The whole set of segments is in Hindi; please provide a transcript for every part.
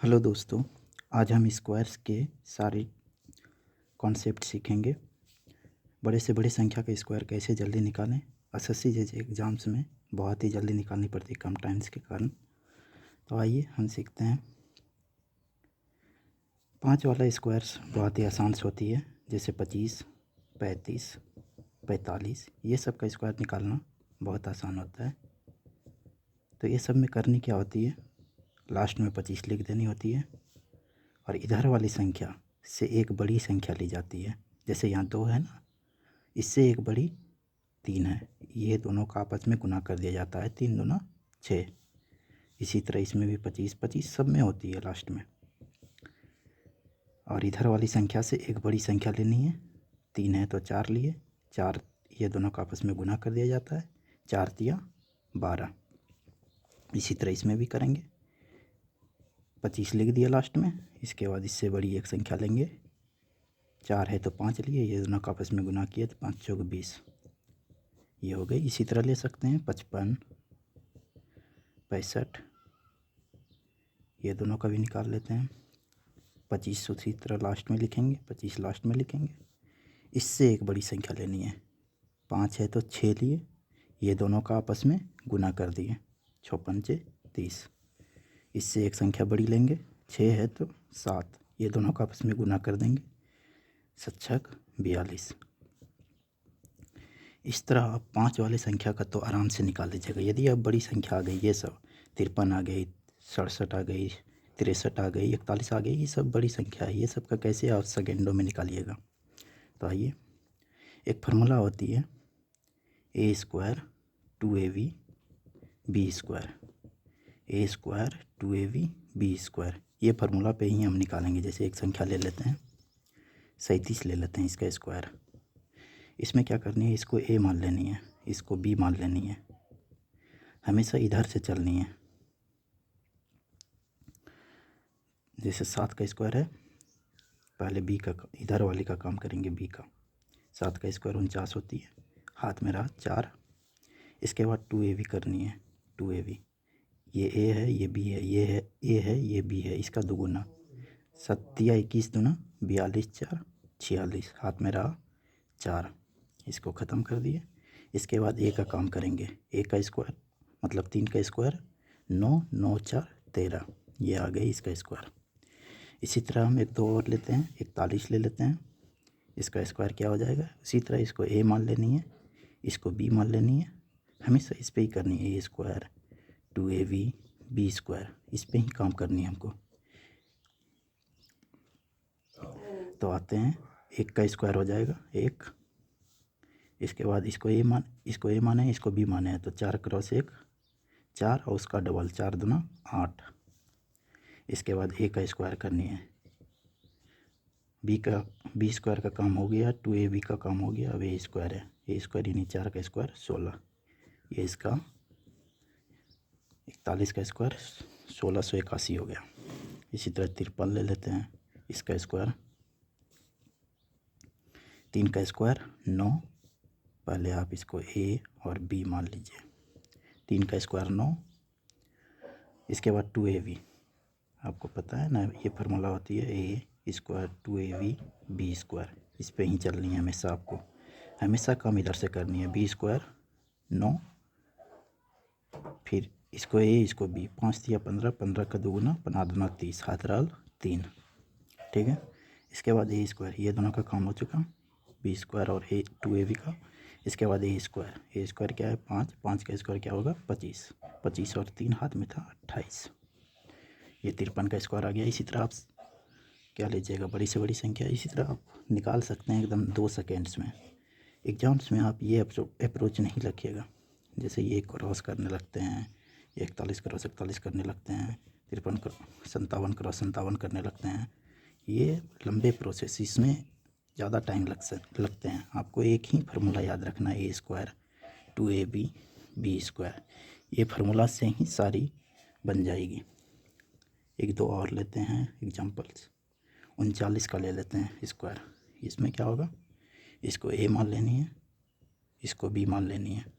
हेलो दोस्तों, आज हम स्क्वायर्स के सारे कॉन्सेप्ट सीखेंगे। बड़े से बड़ी संख्या का स्क्वायर कैसे जल्दी निकालें। एसएससी जैसे एग्ज़ाम्स में बहुत ही जल्दी निकालनी पड़ती है कम टाइम्स के कारण। तो आइए हम सीखते हैं। 5 वाला स्क्वायर्स बहुत ही आसान से होती है, जैसे 25, 35, 45 ये सब का स्क्वायर निकालना बहुत आसान होता है। तो ये सब में करनी क्या होती है, लास्ट में 25 लिख देनी होती है और इधर वाली संख्या से एक बड़ी संख्या ली जाती है। जैसे यहाँ 2 है ना, इससे एक बड़ी 3 है, ये दोनों का आपस में गुना कर दिया जाता है, 3 दूना 6। इसी तरह इसमें भी 25 सब में होती है लास्ट में। और इधर वाली संख्या से एक बड़ी संख्या लेनी है, 3 है तो 4 लिए, 4 ये दोनों का आपस में गुना कर दिया जाता है, 4 तिया 12। इसी तरह इसमें भी करेंगे, 25 लिख दिया लास्ट में। इसके बाद इससे बड़ी एक संख्या लेंगे, 4 है तो 5 लिए, ये दोनों का आपस में गुना किए तो 5 चौक 20 ये हो गई। इसी तरह ले सकते हैं 55, 65 ये दोनों का भी निकाल लेते हैं। 25 उसी तरह लास्ट में लिखेंगे, 25 लास्ट में लिखेंगे। इससे एक बड़ी संख्या लेनी है, 5 है तो 6 लिए, ये दोनों का आपस में गुना कर दिए, 6 पंचे 30। इससे एक संख्या बड़ी लेंगे, 6 है तो 7, ये दोनों का आपस में गुना कर देंगे, 7 छक 42। इस तरह आप 5 वाले संख्या का तो आराम से निकाल लीजिएगा। यदि अब बड़ी संख्या आ गई, ये सब 53 आ गई, 67 आ गई, 63 आ गई, 41 आ गई, ये सब बड़ी संख्या है, ये सब का कैसे आप सेकेंडों में निकालिएगा। तो आइए, एक फार्मूला होती है a² 2ab b², a² 2ab b²। ये फार्मूला पे ही हम निकालेंगे। जैसे एक संख्या ले लेते हैं, 37 ले लेते हैं, इसका स्क्वायर। इसमें क्या करनी है, इसको a मान लेनी है, इसको b मान लेनी है, हमेशा इधर से चलनी है। जैसे 7 का स्क्वायर है, पहले b का, इधर वाली का काम करेंगे, b का। 7 का स्क्वायर 49 होती है, हाथ में रहा 4। इसके बाद 2ab करनी है, 2ab, ये a है, ये b है, ये है a है, ये b है, इसका दुगुना, 7 या 21 दूना 42, 4 46, हाथ में रहा 4, इसको ख़त्म कर दिए। इसके बाद a का काम करेंगे, a का स्क्वायर मतलब 3 का स्क्वायर 9, 9 4 13, ये आ गई इसका स्क्वायर। इसी तरह हम एक दो और लेते हैं, 41 ले लेते हैं, इसका स्क्वायर क्या हो जाएगा। इसी तरह इसको a मान लेनी है, इसको b मान लेनी है, हमेशा इस पे ही करनी है, a² 2ab b², इस पे ही काम करनी है हमको। तो आते हैं, 1 का स्क्वायर हो जाएगा 1, इसके बाद इसको a माने, इसको b माने हैं, तो 4 क्रॉस 1 4 और उसका डबल 4 दूना 8। इसके बाद a का स्क्वायर करनी है, b² का काम हो गया, 2ab का काम हो गया। अब a² है, a² यानी 4 का स्क्वायर 16, ये इसका 41 का स्क्वायर 1681 हो गया। इसी तरह 53 ले लेते हैं, इसका स्क्वायर 3 का स्क्वायर 9, पहले आप इसको a और b मान लीजिए, 3 का स्क्वायर 9। इसके बाद 2ab, आपको पता है ना ये फार्मूला होती है a² 2ab b², इस पे ही चलनी है हमेशा आपको, हमेशा काम इधर से करनी है। b² 9, फिर इसको a इसको b, 5 तिया 15, 15 का दुगुना 15 दूना 30, हाथ राल 3, ठीक है। इसके बाद a², ये दोनों का काम हो चुका, b² और 2ab का। इसके बाद a² क्या है 5, 5 का स्क्वायर क्या होगा 25, 25 और 3 हाथ में था 28, ये 53 का स्क्वायर आ गया। इसी तरह आप क्या लीजिएगा, बड़ी से बड़ी संख्या इसी तरह आप निकाल सकते हैं एकदम 2 सेकेंड्स में। एग्जाम्स में आप ये अप्रोच नहीं रखिएगा, जैसे ये क्रॉस करने लगते हैं, 41 क्रॉस 41 करने लगते हैं, 53 57 क्रॉस 57 करने लगते हैं, ये लंबे प्रोसेस, इसमें ज़्यादा टाइम लगते हैं। आपको एक ही फार्मूला याद रखना है, a² 2ab b², ये फार्मूला से ही सारी बन जाएगी। एक दो और लेते हैं एग्जांपल्स, 39 का ले लेते हैं स्क्वायर। इसमें क्या होगा, इसको a मान लेनी है, इसको b मान लेनी है।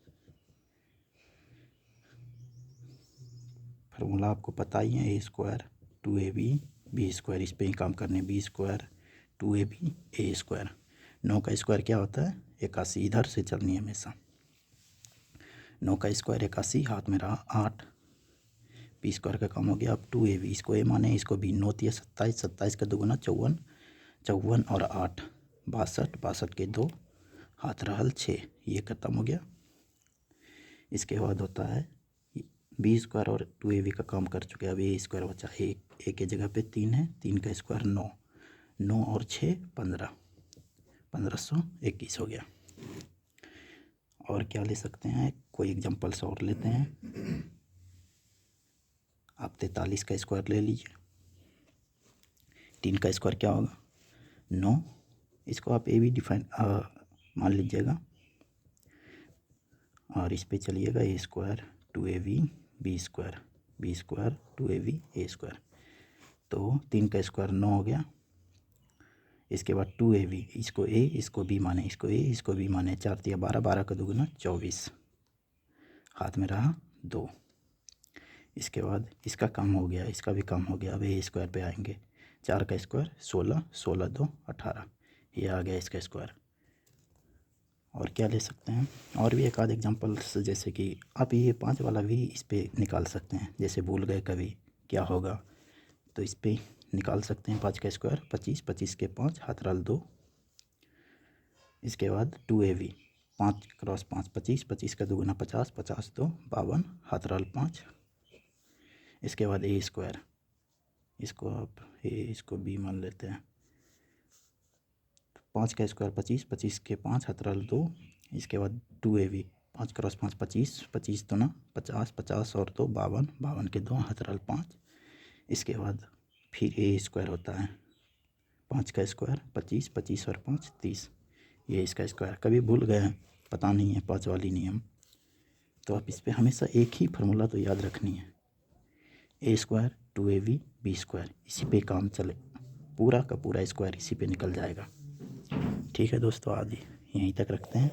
फार्मूला आपको पता ही है, a² 2ab बी स्क्वायर, इस पे ही काम करने, B square 2ab A square. 9 का स्क्वायर क्या होता है 81, इधर से चलनी है हमेशा। 9 का स्क्वायर 81, हाथ में रहा 8, बी स्क्वायर का काम हो गया। अब 2ab, इसको ए माने इसको बी, 9 तिया 27, 27 का दोगुना 54, 54 और 8 62, 62 के 2 हाथ रहल 6, ये खत्म हो गया। इसके बाद होता है बी स्क्वायर और 2ab का काम कर चुके हैं। अब ए स्क्वायर बचा, एक के जगह पे 3 है, 3 का स्क्वायर 9, 9 और 6 15, 1521 हो गया। और क्या ले सकते हैं, कोई एग्जांपल्स और लेते हैं। आप 43 का स्क्वायर ले लीजिए, 3 का स्क्वायर क्या होगा 9, इसको आप ए भी डिफाइन मान लीजिएगा, और इस पे चलिएगा A square 2ab B square, B square 2ab A square, तो 3 का स्क्वायर 9 हो गया। इसके बाद 2ab, इसको ए इसको बी माने, इसको ए इसको बी माने, 4 तिया 12, 12 का दोगुना 24, हाथ में रहा 2। इसके बाद इसका काम हो गया, इसका भी काम हो गया। अब ए स्क्वायर पे आएंगे, 4 का स्क्वायर 16, 16 2 18, ये आ गया इसका स्क्वायर। और क्या ले सकते हैं, और भी एक आध एग्जांपल्स, जैसे कि आप ये 5 वाला भी इस पे निकाल सकते हैं, जैसे भूल गए कभी क्या होगा तो इस पे निकाल सकते हैं। 5 का स्क्वायर 25, 25 के 5 हाथ रल 2। इसके बाद 2ab, 5 क्रॉस 5 25, 25 का दोगुना 50, 50 2 52 हाथ रल 5। इसके बाद ए स्क्वायर, इसको आप ए इसको बी मान लेते हैं, 5 का स्क्वायर 25, 25 के 5 हाथ रल 2। इसके बाद 2ab, 5 क्रॉस 5 25, 25 तो ना 50, 50 और 2 52, 52 के 2 हाथ रल 5। इसके बाद फिर ए स्क्वायर होता है, 5 का स्क्वायर 25, 25 और 5 30, ये इसका स्क्वायर। कभी भूल गए हैं, पता नहीं है 5 वाली नियम, तो आप इस पर हमेशा एक ही फार्मूला तो याद रखनी है, ए स्क्वायर 2ab बी स्क्वायर, इसी पे काम चले, पूरा का पूरा स्क्वायर इसी पे निकल जाएगा। ठीक है दोस्तों, आज यहीं तक रखते हैं।